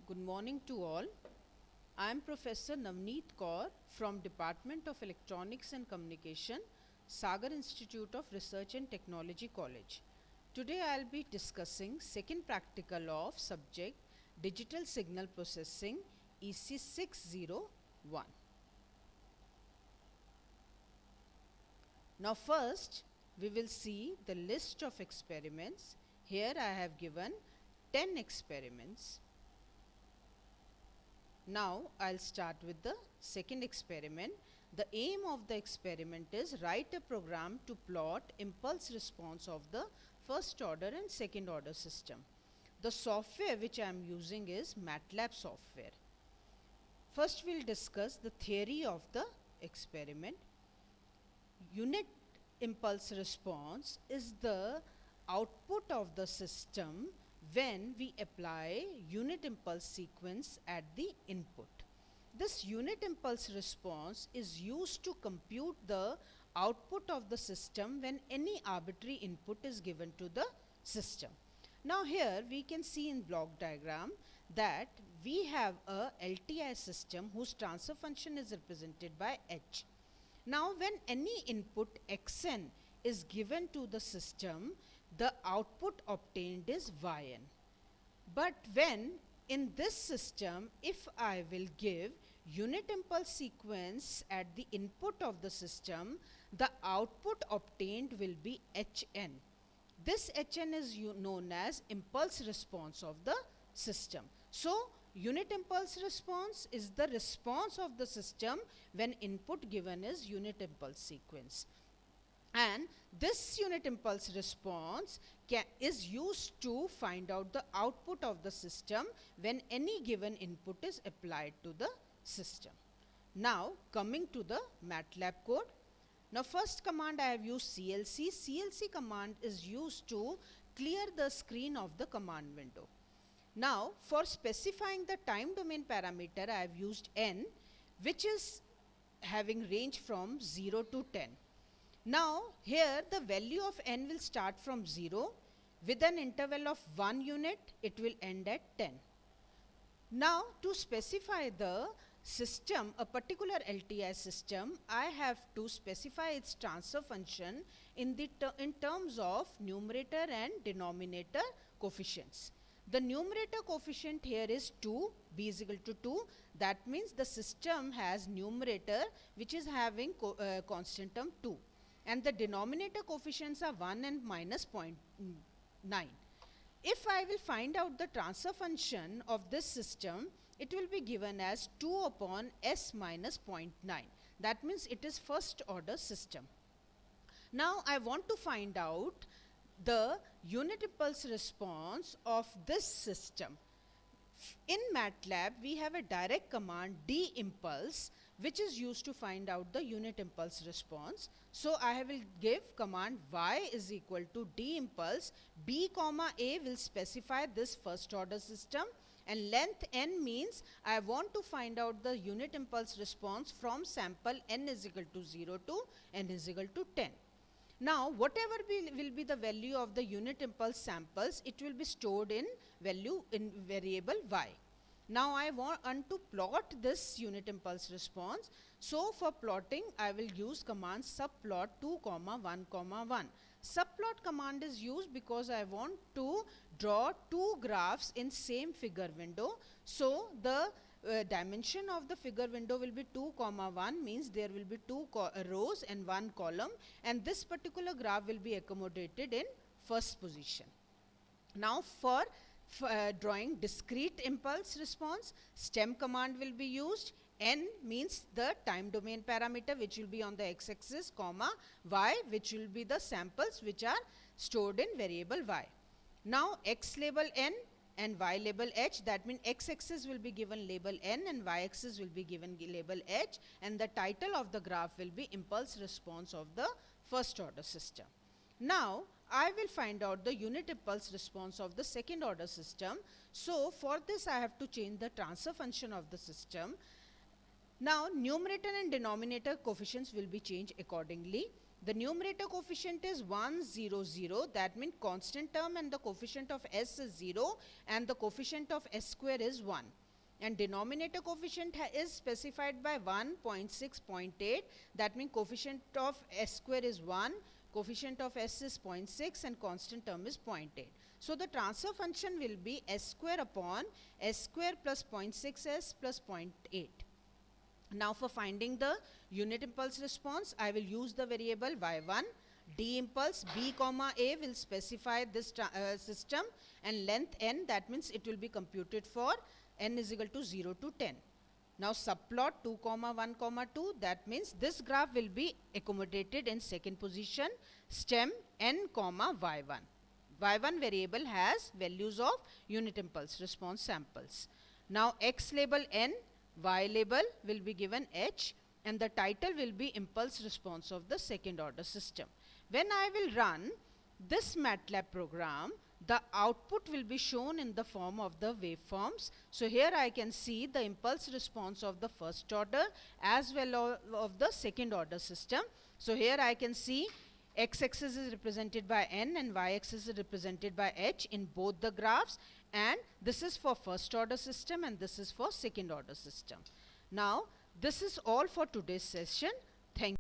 Good morning to all. I am Professor Navneet Kaur from Department of Electronics and Communication, Sagar Institute of Research and Technology College. Today I will be discussing second practical of subject Digital Signal Processing EC 601. Now first we will see the list of experiments. Here I have given 10 experiments. Now I'll start with the second experiment. The aim of the experiment is write a program to plot impulse response of the first order and second order system. The software which I am using is MATLAB software. First we'll discuss the theory of the experiment. Unit impulse response is the output of the system when we apply unit impulse sequence at the input. This unit impulse response is used to compute the output of the system when any arbitrary input is given to the system. Now here we can see in block diagram that we have a LTI system whose transfer function is represented by H. Now when any input xn is given to the system, the output obtained is yn. But when in this system, if I will give unit impulse sequence at the input of the system, the output obtained will be hn. This hn is known as impulse response of the system. So unit impulse response is the response of the system when input given is unit impulse sequence. And this unit impulse response is used to find out the output of the system when any given input is applied to the system. Now coming to the MATLAB code. Now first command I have used CLC. CLC command is used to clear the screen of the command window. Now for specifying the time domain parameter I have used n, which is having range from 0 to 10. Now here the value of n will start from 0. With an interval of 1 unit, it will end at 10. Now to specify the system, a particular LTI system, I have to specify its transfer function in terms of numerator and denominator coefficients. The numerator coefficient here is 2, b is equal to 2. That means the system has numerator which is having constant term 2. And the denominator coefficients are 1 and minus 0.9. If I will find out the transfer function of this system, it will be given as 2 upon s minus 0.9. That means it is first order system. Now I want to find out the unit impulse response of this system. In MATLAB, we have a direct command dimpulse which is used to find out the unit impulse response. So I will give command y is equal to dimpulse b comma a will specify this first order system, and length n means I want to find out the unit impulse response from sample n is equal to 0 to n is equal to 10. Now whatever will be the value of the unit impulse samples, it will be stored in value in variable y. Now I want to plot this unit impulse response. So for plotting I will use command subplot 2 comma 1 comma 1. Subplot command is used because I want to draw two graphs in same figure window. So the dimension of the figure window will be 2 comma 1, means there will be two rows and one column, and this particular graph will be accommodated in first position. Now for drawing discrete impulse response, stem command will be used. N means the time domain parameter which will be on the x-axis, comma y which will be the samples which are stored in variable y. Now x label n and y label h, that means x-axis will be given label n and y-axis will be given label h, and the title of the graph will be impulse response of the first order system. Now I will find out the unit impulse response of the second order system. So for this I have to change the transfer function of the system. Now numerator and denominator coefficients will be changed accordingly. The numerator coefficient is 1, 0, 0. That means constant term and the coefficient of s is 0 and the coefficient of s square is 1. And denominator coefficient is specified by 1, 0.6, 0.8. That means coefficient of s square is 1, coefficient of s is 0.6 and constant term is 0.8. So the transfer function will be s square upon s square plus 0.6s plus 0.8. Now for finding the unit impulse response, I will use the variable y1. D impulse b comma a will specify this system, and length n, that means it will be computed for n is equal to 0 to 10. Now subplot 2 comma 1 comma 2, that means this graph will be accommodated in second position, stem n comma y1. Y1 variable has values of unit impulse response samples. Now x label n, y label will be given h, and the title will be impulse response of the second order system. When I will run this MATLAB program, the output will be shown in the form of the waveforms. So here I can see the impulse response of the first order as well of the second order system. So here I can see x-axis is represented by n and y-axis is represented by h in both the graphs, and this is for first order system and this is for second order system. Now this is all for today's session. Thank you.